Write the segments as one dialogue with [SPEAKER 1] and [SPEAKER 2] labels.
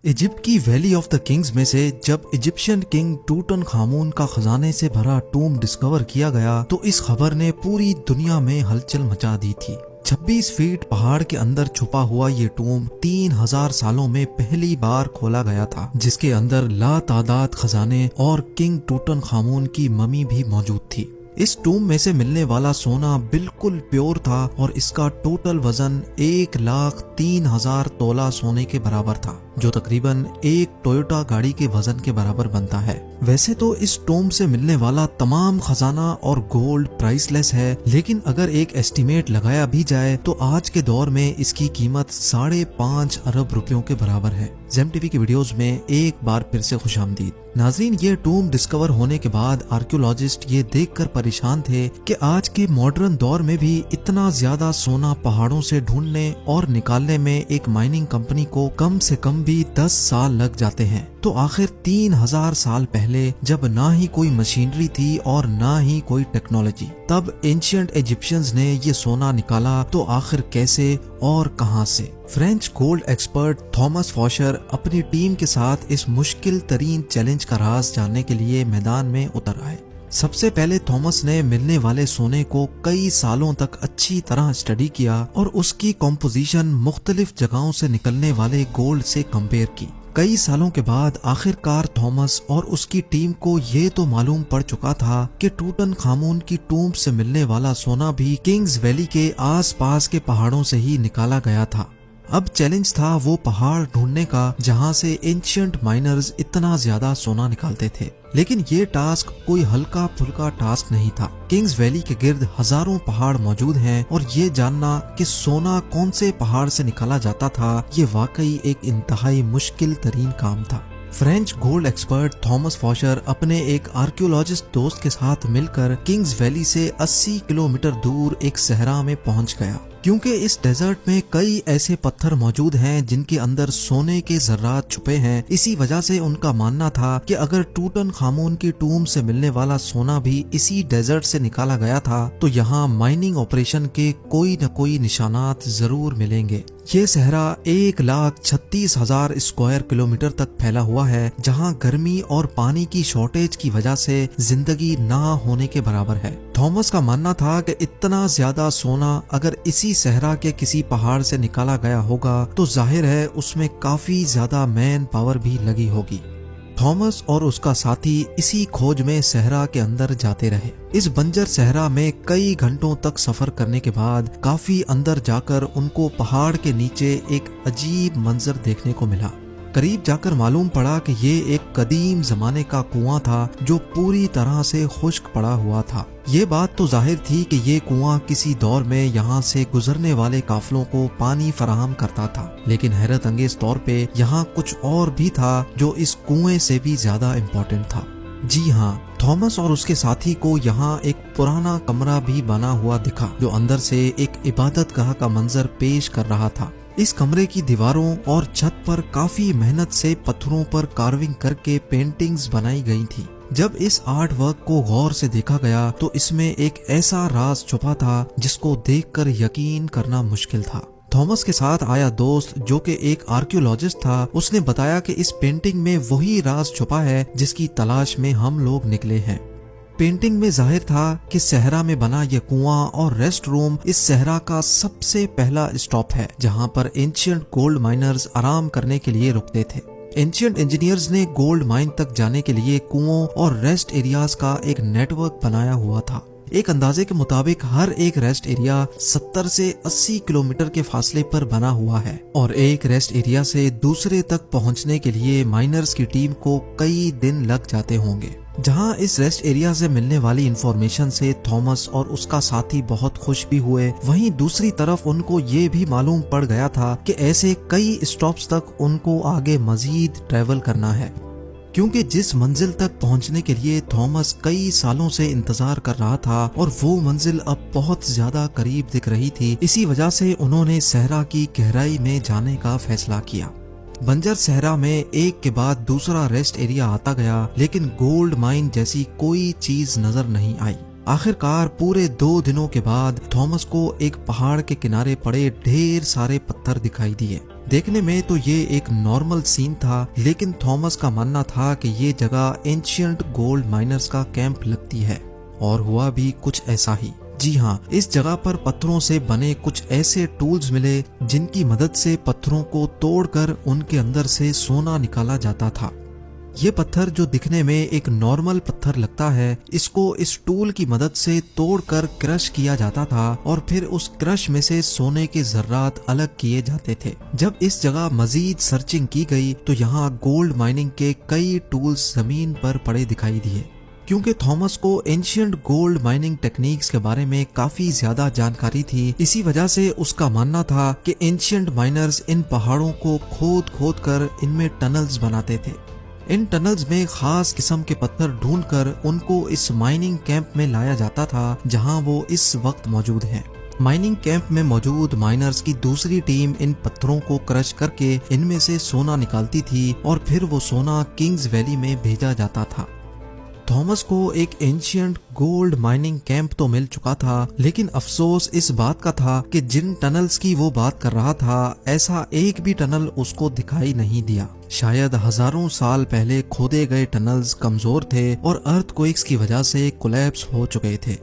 [SPEAKER 1] Egypt की valley of the Kings में से जब इजिप्शियन किंग टूटन खामून का खजाने से भरा टूम डिस्कवर किया गया तो इस खबर ने पूरी दुनिया में हलचल मचा दी थी। 26 फीट पहाड़ के अंदर छुपा हुआ ये टूम 3000 सालों में पहली बार खोला गया था, जिसके अंदर लातादाद खजाने और किंग टूटन खामून की ममी भी मौजूद थी। इस टूम में से मिलने वाला सोना बिल्कुल प्योर था और इसका टोटल वजन 1,03,000 तोला सोने के बराबर था, जो तकरीबन एक टोयोटा गाड़ी के वजन के बराबर बनता है। वैसे तो इस टूम से मिलने वाला तमाम खजाना और गोल्ड प्राइसलेस है, लेकिन अगर एक एस्टिमेट लगाया भी जाए तो आज के दौर में इसकी कीमत 5.5 अरब रुपयों के बराबर है। जेम टीवी की वीडियोस में एक बार फिर से खुशामदीद। नाजरीन, ये टूम डिस्कवर होने के बाद आर्कियोलॉजिस्ट ये देखकर परेशान थे कि आज के मॉडर्न दौर में भी इतना ज्यादा सोना पहाड़ों से ढूंढने और निकालने में एक माइनिंग कंपनी को कम से कम भी 10 साल लग जाते हैं। तो आखिर 3000 साल पहले, जब ना ही कोई मशीनरी थी और ना ही कोई टेक्नोलॉजी, तब एंशिएंट इजिप्शियंस ने ये सोना निकाला तो आखिर कैसे और कहां से? फ्रेंच गोल्ड एक्सपर्ट थॉमस फॉशर अपनी टीम के साथ इस मुश्किल तरीन चैलेंज का राज जानने के लिए मैदान में उतर आए। सबसे पहले थॉमस ने मिलने वाले सोने को कई सालों तक अच्छी तरह स्टडी किया और उसकी कॉम्पोजिशन मुख्तलिफ जगहों से निकलने वाले गोल्ड से कंपेयर की। कई सालों के बाद आखिरकार थॉमस और उसकी टीम को ये तो मालूम पड़ चुका था कि टूटन खामून की टूम से मिलने वाला सोना भी किंग्स वैली के आसपास के पहाड़ों से ही निकाला गया था। अब चैलेंज था वो पहाड़ ढूंढने का जहां से एंशिएंट माइनर्स इतना ज्यादा सोना निकालते थे। लेकिन ये टास्क कोई हल्का फुल्का टास्क नहीं था। किंग्स वैली के गिर्द हजारों पहाड़ मौजूद हैं और ये जानना कि सोना कौन से पहाड़ से निकाला जाता था, ये वाकई एक इंतहाई मुश्किल तरीन काम था। फ्रेंच गोल्ड एक्सपर्ट थॉमस फॉशर अपने एक आर्कियोलॉजिस्ट दोस्त के साथ मिलकर किंग्स वैली से 80 किलोमीटर दूर एक सहरा में पहुंच गया। क्योंकि इस डेजर्ट में कई ऐसे पत्थर मौजूद हैं जिनके अंदर सोने के जर्रात छुपे हैं, इसी वजह से उनका मानना था कि अगर टूटन खामून की टूम से मिलने वाला सोना भी इसी डेजर्ट से निकाला गया था तो यहाँ माइनिंग ऑपरेशन के कोई न कोई निशानात जरूर मिलेंगे। ये सहरा 1,36,000 स्क्वायर किलोमीटर तक फैला हुआ है, जहाँ गर्मी और पानी की शॉर्टेज की वजह से जिंदगी ना होने के बराबर है। थॉमस का मानना था कि इतना ज्यादा सोना अगर इसी सहरा के किसी पहाड़ से निकाला गया होगा तो जाहिर है उसमें काफी ज्यादा मैन पावर भी लगी होगी। थॉमस और उसका साथी इसी खोज में सहरा के अंदर जाते रहे। इस बंजर सहरा में कई घंटों तक सफर करने के बाद काफी अंदर जाकर उनको पहाड़ के नीचे एक अजीब मंजर देखने को मिला। करीब जाकर मालूम पड़ा कि ये एक कदीम जमाने का कुआं था जो पूरी तरह से खुश्क पड़ा हुआ था। ये बात तो जाहिर थी कि ये कुआं किसी दौर में यहाँ से गुजरने वाले काफिलों को पानी फराहम करता था, लेकिन हैरत अंगेज तौर पे यहाँ कुछ और भी था जो इस कुएं से भी ज्यादा इम्पोर्टेंट था। जी हाँ, थॉमस और उसके साथी को यहाँ एक पुराना कमरा भी बना हुआ दिखा जो अंदर से एक इबादतगाह का मंजर पेश कर रहा था। इस कमरे की दीवारों और छत पर काफी मेहनत से पत्थरों पर कार्विंग करके पेंटिंग्स बनाई गई थी। जब इस आर्ट वर्क को गौर से देखा गया तो इसमें एक ऐसा राज छुपा था जिसको देखकर यकीन करना मुश्किल था। थॉमस के साथ आया दोस्त जो कि एक आर्कियोलॉजिस्ट था, उसने बताया कि इस पेंटिंग में वही राज छुपा है जिसकी तलाश में हम लोग निकले हैं। पेंटिंग में जाहिर था कि सहरा में बना यह कुआं और रेस्ट रूम इस सहरा का सबसे पहला स्टॉप है, जहां पर एंशिएंट गोल्ड माइनर्स आराम करने के लिए रुकते थे। एंशिएंट इंजीनियर्स ने गोल्ड माइन तक जाने के लिए कुओं और रेस्ट एरियाज का एक नेटवर्क बनाया हुआ था। एक अंदाजे के मुताबिक हर एक रेस्ट एरिया 70 से 80 किलोमीटर के फासले पर बना हुआ है और एक रेस्ट एरिया से दूसरे तक पहुंचने के लिए माइनर्स की टीम को कई दिन लग जाते होंगे। जहां इस रेस्ट एरिया से मिलने वाली इंफॉर्मेशन से थॉमस और उसका साथी बहुत खुश भी हुए, वहीं दूसरी तरफ उनको ये भी मालूम पड़ गया था कि ऐसे कई स्टॉप्स तक उनको आगे मजीद ट्रेवल करना है, क्योंकि जिस मंजिल तक पहुंचने के लिए थॉमस कई सालों से इंतजार कर रहा था और वो मंजिल अब बहुत ज्यादा करीब दिख रही थी। इसी वजह से उन्होंने सहरा की गहराई में जाने का फैसला किया। बंजर सहरा में एक के बाद दूसरा रेस्ट एरिया आता गया, लेकिन गोल्ड माइन जैसी कोई चीज नजर नहीं आई। आखिरकार पूरे 2 दिनों के बाद थॉमस को एक पहाड़ के किनारे पड़े ढेर सारे पत्थर दिखाई दिए। देखने में तो ये एक नॉर्मल सीन था, लेकिन थॉमस का मानना था कि ये जगह एंशिएंट गोल्ड माइनर्स का कैंप लगती है, और हुआ भी कुछ ऐसा ही। जी हाँ, इस जगह पर पत्थरों से बने कुछ ऐसे टूल्स मिले जिनकी मदद से पत्थरों को तोड़कर उनके अंदर से सोना निकाला जाता था। ये पत्थर जो दिखने में एक नॉर्मल पत्थर लगता है, इसको इस टूल की मदद से तोड़कर क्रश किया जाता था और फिर उस क्रश में से सोने के जर्रात अलग किए जाते थे। जब इस जगह मजीद सर्चिंग की गई तो यहाँ गोल्ड माइनिंग के कई टूल्स जमीन पर पड़े दिखाई दिए। क्योंकि थॉमस को एंशिएंट गोल्ड माइनिंग टेक्निक्स के बारे में काफी ज्यादा जानकारी थी, इसी वजह से उसका मानना था कि एंशिएंट माइनर्स इन पहाड़ों को खोद खोद कर इनमें टनल्स बनाते थे। इन टनल्स में खास किस्म के पत्थर ढूंढकर उनको इस माइनिंग कैंप में लाया जाता था, जहां वो इस वक्त मौजूद हैं। माइनिंग कैंप में मौजूद माइनर्स की दूसरी टीम इन पत्थरों को क्रश करके इनमें से सोना निकालती थी और फिर वो सोना किंग्स वैली में भेजा जाता था। थॉमस को एक एंशिएंट गोल्ड माइनिंग कैंप तो मिल चुका था, लेकिन अफसोस इस बात का था कि जिन टनल्स की वो बात कर रहा था, ऐसा एक भी टनल उसको दिखाई नहीं दिया। शायद हजारों साल पहले खोदे गए टनल्स कमजोर थे और अर्थक्वेक्स की वजह से कोलैप्स हो चुके थे।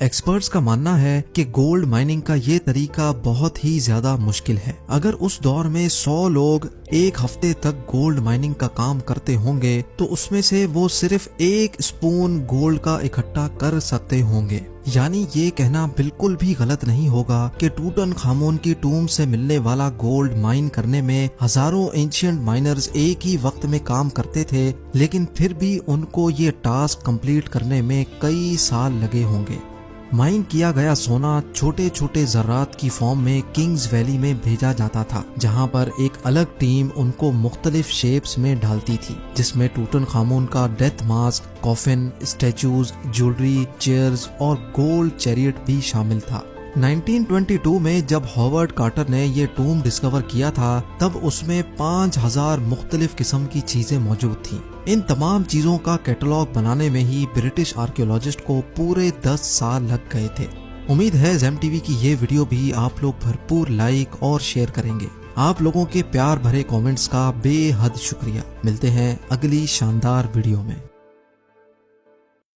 [SPEAKER 1] एक्सपर्ट्स का मानना है कि गोल्ड माइनिंग का ये तरीका बहुत ही ज्यादा मुश्किल है। अगर उस दौर में 100 लोग एक हफ्ते तक गोल्ड माइनिंग का काम करते होंगे तो उसमें से वो सिर्फ 1 स्पून गोल्ड का इकट्ठा कर सकते होंगे। यानी ये कहना बिल्कुल भी गलत नहीं होगा कि टूटनखामुन की टूम से मिलने वाला गोल्ड माइन करने में हजारों एंशिएंट माइनर्स एक ही वक्त में काम करते थे, लेकिन फिर भी उनको ये टास्क कंप्लीट करने में कई साल लगे होंगे। माइन किया गया सोना छोटे छोटे जर्रात की फॉर्म में किंग्स वैली में भेजा जाता था, जहां पर एक अलग टीम उनको मुख्तलिफ शेप्स में ढालती थी, जिसमें टूटनखामुन का death mask, coffin, statues, jewellery, chairs और गोल्ड चैरियट भी शामिल था। 1922 में जब हॉवर्ड कार्टर ने ये टूम डिस्कवर किया था, तब उसमें 5000 मुख्तलिफ किस्म की चीजें मौजूद थीं। इन तमाम चीजों का कैटलॉग बनाने में ही ब्रिटिश आर्कियोलॉजिस्ट को पूरे 10 साल लग गए थे। उम्मीद है ज़ेम टीवी की ये वीडियो भी आप लोग भरपूर लाइक और शेयर करेंगे। आप लोगों के प्यार भरे कमेंट्स का बेहद शुक्रिया। मिलते हैं अगली शानदार वीडियो में।